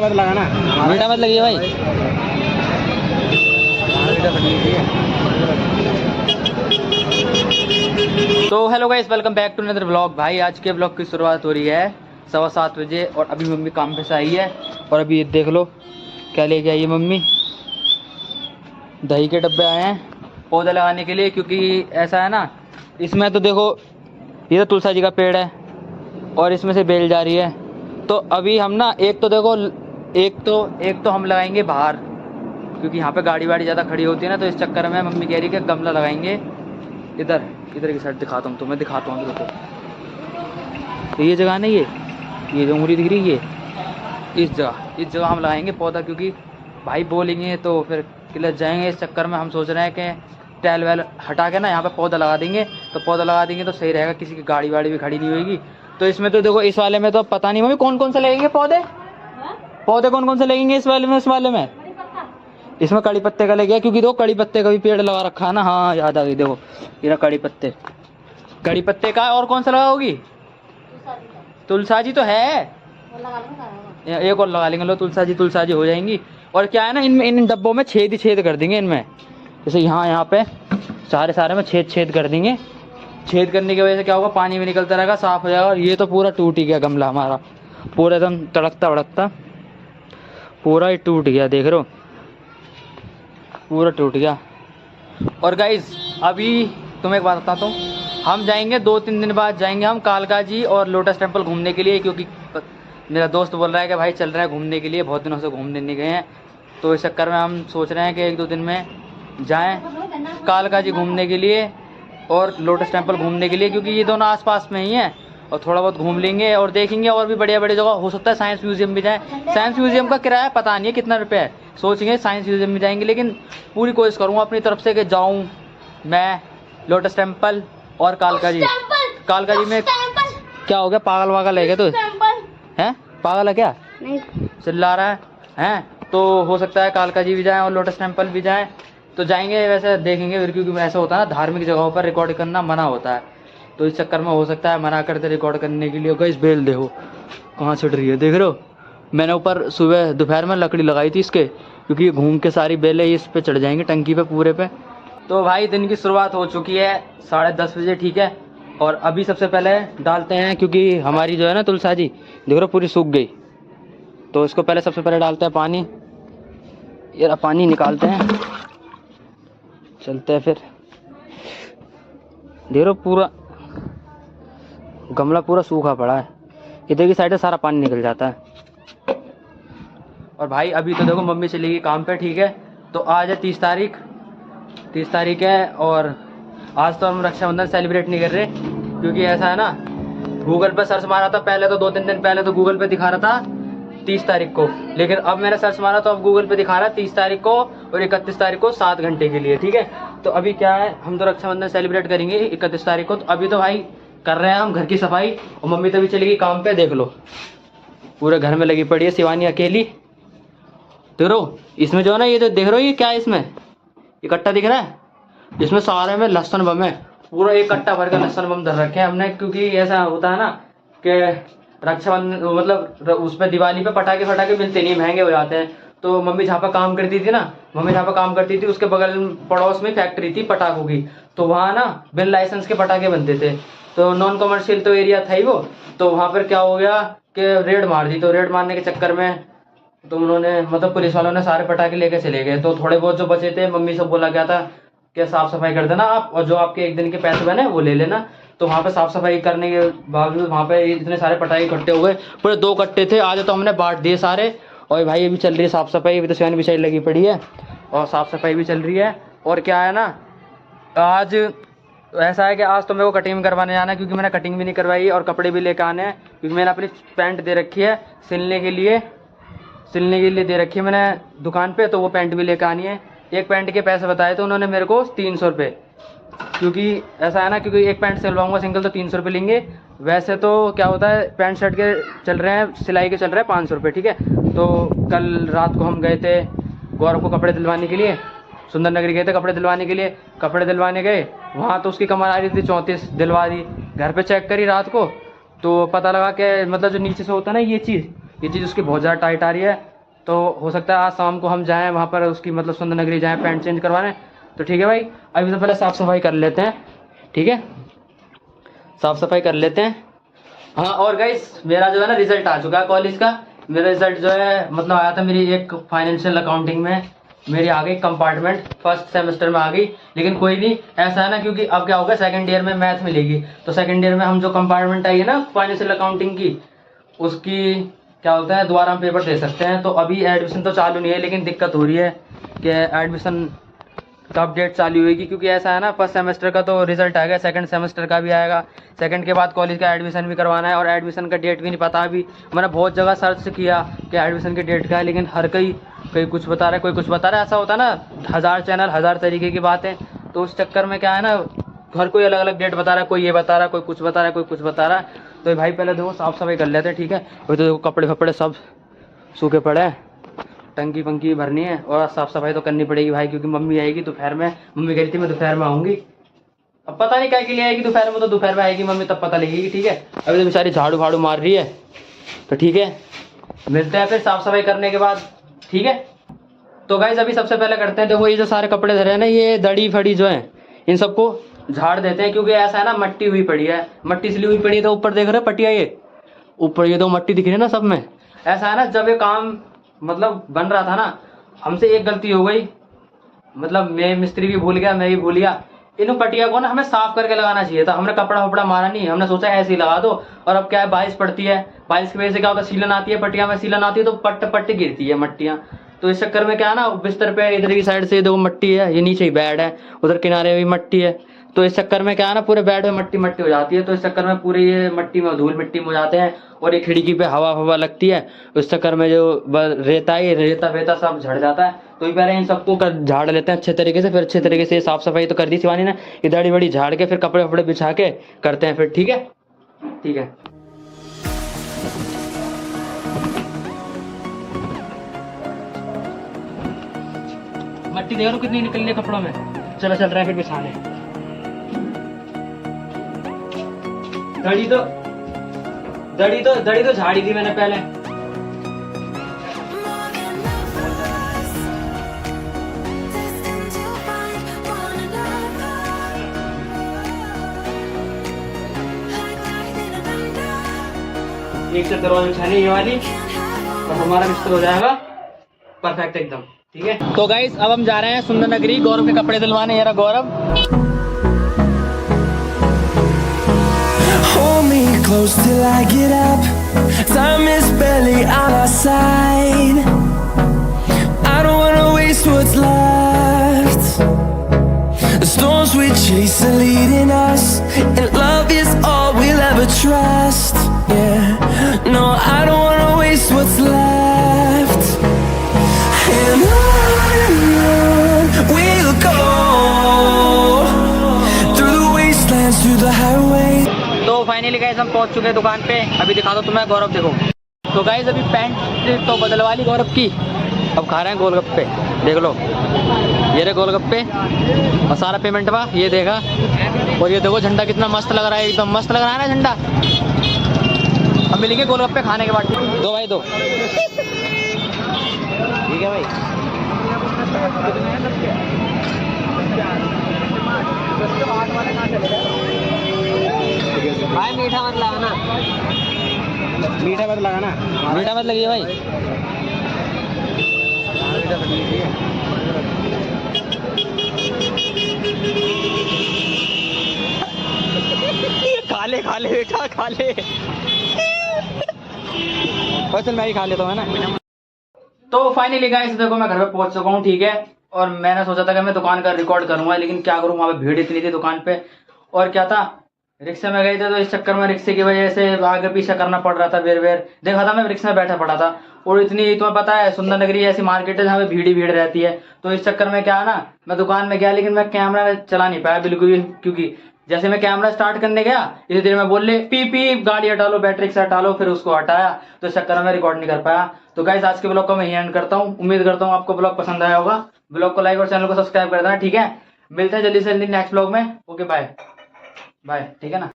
मत लगाना, वीडियो मत लगी भाई। तो hello guys, welcome back to another vlog. भाई आज के व्लॉग की शुरुआत हो रही है 7:15 बजे और अभी मम्मी काम पे से आई है। और अभी ये देख लो क्या लेके आई है मम्मी। दही के डब्बे आए हैं पौधा लगाने के लिए, क्योंकि ऐसा है ना, इसमें तो देखो ये तो तुलसा जी का पेड़ है और इसमें से बेल जा रही है। तो अभी हम ना एक तो देखो एक तो हम लगाएंगे बाहर, क्योंकि यहाँ पे गाड़ी वाड़ी ज़्यादा खड़ी होती है ना, तो इस चक्कर में मम्मी कह रही है कि गमला लगाएंगे इधर की साइड। दिखाता हूँ तुम्हें, दिखाता हूँ देखो। तो ये जगह नहीं, ये जो उंगली दिख रही है, इस जगह हम लगाएंगे पौधा, क्योंकि भाई बोलेंगे तो फिर किलत जाएंगे। इस चक्कर में हम सोच रहे हैं कि टैल वैल हटा के ना यहाँ पे पौधा लगा देंगे। तो पौधा लगा देंगे तो सही रहेगा, किसी की गाड़ी वाड़ी भी खड़ी नहीं होगी। तो इसमें तो देखो, इस वाले में तो पता नहीं मम्मी कौन कौन से लगेंगे पौधे कौन कौन से लगेंगे इस वाले में इसमें कड़ी पत्ते का लग गया, क्योंकि दो कड़ी पत्ते का भी पेड़ लगा रखा है ना। हाँ याद आ गई, देखो ये कड़ी पत्ते का। और कौन सा लगा होगी? तुलसा जी तो है, एक और लगा लेंगे। लो तुलसा जी हो जाएंगी। और क्या है ना, इनमें इन डब्बों में छेद कर देंगे इनमें, जैसे यहाँ पे सारे में छेद कर देंगे। छेद करने की वजह से क्या होगा, पानी भी निकलता रहेगा, साफ हो जाएगा। और ये तो पूरा टूट ही गया गमला हमारा, पूरा एकदम तड़कता भड़कता पूरा ही टूट गया, देख रहे हो पूरा टूट गया। और गाइज अभी तुम्हें एक बात बताता हूँ, हम जाएंगे 2-3 दिन बाद जाएंगे हम कालका जी और लोटस टेम्पल घूमने के लिए, क्योंकि मेरा दोस्त बोल रहा है कि भाई चल रहा है घूमने के लिए, बहुत दिनों से घूमने नहीं गए हैं। तो इस चक्कर में हम सोच रहे हैं कि 1-2 दिन में जाएं कालका जी घूमने के लिए और लोटस टेम्पल घूमने के लिए, क्योंकि ये दोनों आसपास में ही हैं। और थोड़ा बहुत घूम लेंगे और देखेंगे और भी बढ़िया जगह। हो सकता है साइंस म्यूजियम भी जाएं। साइंस म्यूजियम का किराया पता नहीं है कितना रुपये है, सोचेंगे साइंस म्यूजियम में जाएंगे। लेकिन पूरी कोशिश करूँगा अपनी तरफ से कि जाऊँ मैं लोटस टेम्पल और कालका जी में। क्या हो गया, पागल वागल है क्या तू? हैं पागल है क्या? नहीं चिल्ला रहा है? तो हो सकता है कालका जी भी जाएं और लोटस टेम्पल भी जाएं। तो जाएंगे, वैसे देखेंगे फिर, क्योंकि ऐसा होता है ना धार्मिक जगहों पर रिकॉर्ड करना मना होता है। तो इस चक्कर में हो सकता है मना करते रिकॉर्ड करने के लिए। इस बेल देखो कहाँ छिट रही है, देख रहे हो? मैंने ऊपर सुबह दोपहर में लकड़ी लगाई थी इसके, क्योंकि ये घूम के सारी बेलें इस पे चढ़ जाएंगी टंकी पे पूरे पे। तो भाई दिन की शुरुआत हो चुकी है 10:30 बजे, ठीक है। और अभी सबसे पहले डालते हैं, क्योंकि हमारी जो है ना तुलसा जी देख रहे पूरी सूख गई, तो इसको पहले सबसे पहले डालते हैं पानी। ये पानी निकालते हैं, चलते हैं फिर। देख रहे पूरा गमला पूरा सूखा पड़ा है, इधर की साइड से सारा पानी निकल जाता है। और भाई अभी तो देखो मम्मी चलेगी काम पे, ठीक है। तो आज है 30 तारीख है। और आज तो हम रक्षाबंधन सेलिब्रेट नहीं कर रहे, क्योंकि ऐसा है ना, गूगल पे सर्च मारा था पहले तो 2-3 दिन पहले तो गूगल पे दिखा रहा था 30 तारीख को, लेकिन अब मैंने सर्च मारा तो अब गूगल पे दिखा रहा है 30 तारीख को और 31 तारीख को 7 घंटे के लिए, ठीक है। तो अभी क्या है, हम तो रक्षाबंधन सेलिब्रेट करेंगे 31 तारीख को। तो अभी तो भाई कर रहे हैं हम घर की सफाई, और मम्मी तभी चलेगी काम पे। देख लो पूरे घर में लगी पड़ी है शिवानी अकेली। देख रो इसमें जो है ना, ये तो देख रहे हो ये क्या है, इसमें ये कट्टा दिख रहा है, इसमें सारे में लहसुन बम है। पूरा एक कट्टा भर का लहसुन बम धर रखे हैं हमने, क्योंकि ऐसा होता है ना कि रक्षाबंधन मतलब उस पर दिवाली पे पटाखे मिलते नहीं, महंगे हो जाते हैं। तो मम्मी जहाँ पर काम करती थी उसके बगल पड़ोस में फैक्ट्री थी पटाखों की, तो वहाँ ना बिन लाइसेंस के पटाखे बनते थे। तो नॉन कमर्शियल तो एरिया था ही वो। तो वहाँ पर क्या हो गया कि रेड मार दी। तो रेड मारने के चक्कर में तो उन्होंने मतलब पुलिस वालों ने सारे पटाखे लेके चले गए। तो थोड़े बहुत जो बचे थे मम्मी से बोला गया था कि साफ सफाई कर देना आप, और जो आपके एक दिन के पैसे बने वो ले लेना। तो वहाँ पे साफ सफाई करने के बावजूद वहाँ पे इतने सारे पटाखे इकट्ठे हो गए, पूरे 2 कट्टे थे। आज तो हमने बांट दिए सारे। और भाई अभी चल रही है साफ सफाई, अभी तो शिवानी भी साइड लगी पड़ी है और साफ सफाई भी चल रही है। और क्या है ना, आज ऐसा है कि आज तो मेरे को कटिंग करवाने जाना है, क्योंकि मैंने कटिंग भी नहीं करवाई और कपड़े भी लेकर आने हैं, क्योंकि मैंने अपनी पैंट दे रखी है सिलने के लिए दे रखी है मैंने दुकान पे। तो वो पैंट भी लेकर आनी है। एक पैंट के पैसे बताए तो उन्होंने मेरे को 300 रुपये, क्योंकि ऐसा है ना, क्योंकि एक पैंट सिलवाऊंगा सिंगल तो 300 रुपये लेंगे। वैसे तो क्या होता है, पैंट शर्ट के चल रहे हैं, सिलाई के चल रहे हैं 500 रुपये, ठीक है। तो कल रात को हम गए थे गौरव को कपड़े दिलवाने के लिए, सुंदर नगरी गए थे कपड़े दिलवाने के लिए। कपड़े दिलवाने गए, वहाँ तो उसकी कमर आ रही थी 34, दिलवा दी। घर पे चेक करी रात को तो पता लगा कि मतलब जो नीचे से होता है ना ये चीज़ उसकी बहुत ज़्यादा टाइट आ रही है। तो हो सकता है आज शाम को हम जाएँ वहाँ पर, उसकी मतलब सुंदर नगरी जाएँ पैंट चेंज करवाने। तो ठीक है भाई, अभी तो पहले साफ़ सफाई कर लेते हैं, ठीक है, साफ़ सफाई कर लेते हैं। हाँ और गाइस मेरा जो है ना रिजल्ट आ चुका है कॉलेज का। मेरा रिजल्ट जो है मतलब आया था, मेरी एक फाइनेंशियल अकाउंटिंग में मेरी आ गई कंपार्टमेंट, फर्स्ट सेमेस्टर में आ गई। लेकिन कोई नहीं, ऐसा है ना, क्योंकि अब क्या होगा सेकंड ईयर में मैथ मिलेगी, तो सेकंड ईयर में हम जो कंपार्टमेंट आई है ना फाइनेंशियल अकाउंटिंग की, उसकी क्या होता है दोबारा हम पेपर दे सकते हैं। तो अभी एडमिशन तो चालू नहीं है, लेकिन दिक्कत हो रही है कि एडमिशन कब डेट चालू होगी, क्योंकि ऐसा है ना फर्स्ट सेमेस्टर का तो रिजल्ट आ गया, सेकंड सेमेस्टर का भी आएगा, सेकंड के बाद कॉलेज का एडमिशन भी करवाना है, और एडमिशन का डेट भी नहीं पता अभी। मैंने बहुत जगह सर्च किया कि एडमिशन की डेट का है, लेकिन हर कोई कुछ बता रहा है, कोई कुछ बता रहा है। ऐसा होता है ना, 1000 चैनल 1000 तरीके की बातें, तो उस चक्कर में क्या है ना, हर कोई अलग अलग डेट बता रहा है, कोई ये बता रहा है, कोई कुछ बता रहा है, कोई कुछ बता रहा है। तो भाई पहले देखो साफ़ सफाई कर लेते हैं, ठीक है। वही तो देखो कपड़े फपड़े सब सूखे पड़े हैं, टंकी पंकी भरनी है, और साफ़ सफाई तो करनी पड़ेगी भाई, क्योंकि मम्मी आएगी दोपहर में। मम्मी कह रही थी मैं दोपहर में आऊँगी, अब पता नहीं क्या के लिए आएगी दोपहर में, तो दोपहर में आएगी मम्मी तब पता लगेगी, ठीक है। अभी तो बेचारी झाड़ू फाड़ू मार रही है, तो ठीक है मिलते हैं फिर साफ़ सफाई करने के बाद, ठीक है। तो गाइस अभी सबसे पहले करते हैं, देखो ये जो सारे कपड़े धरे हैं ना, ये दड़ी फड़ी जो है इन सबको झाड़ देते हैं, क्योंकि ऐसा है ना मट्टी हुई पड़ी है, मट्टी इसलिए हुई पड़ी है, तो ऊपर देख रहे पटिया, ये ऊपर ये तो मट्टी दिख रही है ना सब में। ऐसा है ना जब ये काम मतलब बन रहा था ना, हमसे एक गलती हो गई, मतलब मैं मिस्त्री भी भूल गया, मैं भी भूल गया, इन पटिया को ना हमें साफ करके लगाना चाहिए था। हमने कपड़ा वपड़ा मारा नहीं, हमने सोचा ऐसे ही लगा दो। और अब क्या है, बारिश पड़ती है, बारिश की वजह से क्या होता है, सीलन आती है, पटिया में सीलन आती है, तो पट्ट पट्ट गिरती है मट्टियाँ। तो इस चक्कर में क्या है ना, बिस्तर पे इधर की साइड से दो मट्टी है, ये नीचे ही बेड है, उधर किनारे भी मट्टी है, तो इस चक्कर में क्या है ना पूरे बेड में मट्टी मट्टी हो जाती है। तो इस चक्कर में पूरे ये मट्टी में धूल मिट्टी में हो जाते हैं, और ये खिड़की पे हवा हवा लगती है, उस चक्कर में जो रेता है, रेता वेता सब झड़ जाता है। तो ये पहले इन सबको झाड़ लेते हैं अच्छे तरीके से, फिर अच्छे तरीके से साफ सफाई तो कर दी शिवानी ने, इधर बड़ी झाड़ के फिर कपड़े वपड़े बिछा के करते हैं फिर, ठीक है, ठीक है। मट्टी देख लो कितनी निकल रही है कपड़ों में। चलो चल रहा है फिर बिछाने। दड़ी तो झाड़ी थी मैंने पहले। एक चद्दर वाली बिछानी ये वाली, और हमारा बिस्तर हो जाएगा परफेक्ट एकदम, ठीक है। तो गाइस अब हम जा रहे हैं सुंदर नगरी गौरव के कपड़े दिलवाने। ये रहा गौरव। Hold me close till I get up. Time is barely on our side. I don't wanna waste what's left. The storms we chase are leading us, and love is all we'll ever trust. Yeah, no, I don't wanna waste what's left. And on we'll go, through the wastelands, through the highways. तो finally guys हम पहुंच चुके हैं दुकान पे। अभी दिखा दो तुम्हें गौरव, देखो। तो गाइस अभी पैंट तो बदलवा ली गौरव की, अब खा रहे हैं गोलगप्पे, देख लो ये रहे गोलगप्पे, और सारा पेमेंट बा ये देगा। और ये देखो झंडा कितना मस्त लग रहा है, एकदम मस्त लग रहा है ना झंडा। अब मिलेंगे गोलगप्पे खाने के बाद, दो भाई दो, ठीक है भाई। भाई मीठा मत लगाना, मीठा मत लगाना, मीठा मत लगिए भाई। खा ले बेटा खा ले, और चल मैं ही खा लेता हूँ ना। तो फाइनली गाइस देखो मैं घर पे पहुंच चुका हूँ, ठीक है। और मैंने सोचा था कि मैं दुकान का रिकॉर्ड करूंगा, लेकिन क्या करूँ वहाँ पे भीड़ इतनी थी दुकान पे, और क्या था रिक्शे में गए थे, तो इस चक्कर में रिक्शे की वजह से आगे पीछे करना पड़ रहा था, बेर बेर देखा था मैं रिक्शे में बैठा पड़ा था। और इतनी तुम्हें पता है सुंदर नगरी ऐसी मार्केट है जहाँ पे भीड़ ही भीड़ रहती है। तो इस चक्कर में क्या है ना, मैं दुकान में गया, लेकिन मैं कैमरा चला नहीं पाया बिल्कुल भी, क्योंकि जैसे मैं कैमरा स्टार्ट करने गया इतनी देर में बोल ले पी पी गाड़ी हटा लो, बैटरी से हटा लो, फिर उसको हटाया, तो इस चक्कर में रिकॉर्ड नहीं कर पाया। तो गाइस आज के ब्लॉग को मैं यही एंड करता हूँ। उम्मीद करता हूँ आपको ब्लॉग पसंद आया होगा। ब्लॉग को लाइक और चैनल को सब्सक्राइब कर देना, ठीक है। मिलते हैं जल्दी से नेक्स्ट ब्लॉग में। ओके बाय बाय, ठीक है ना।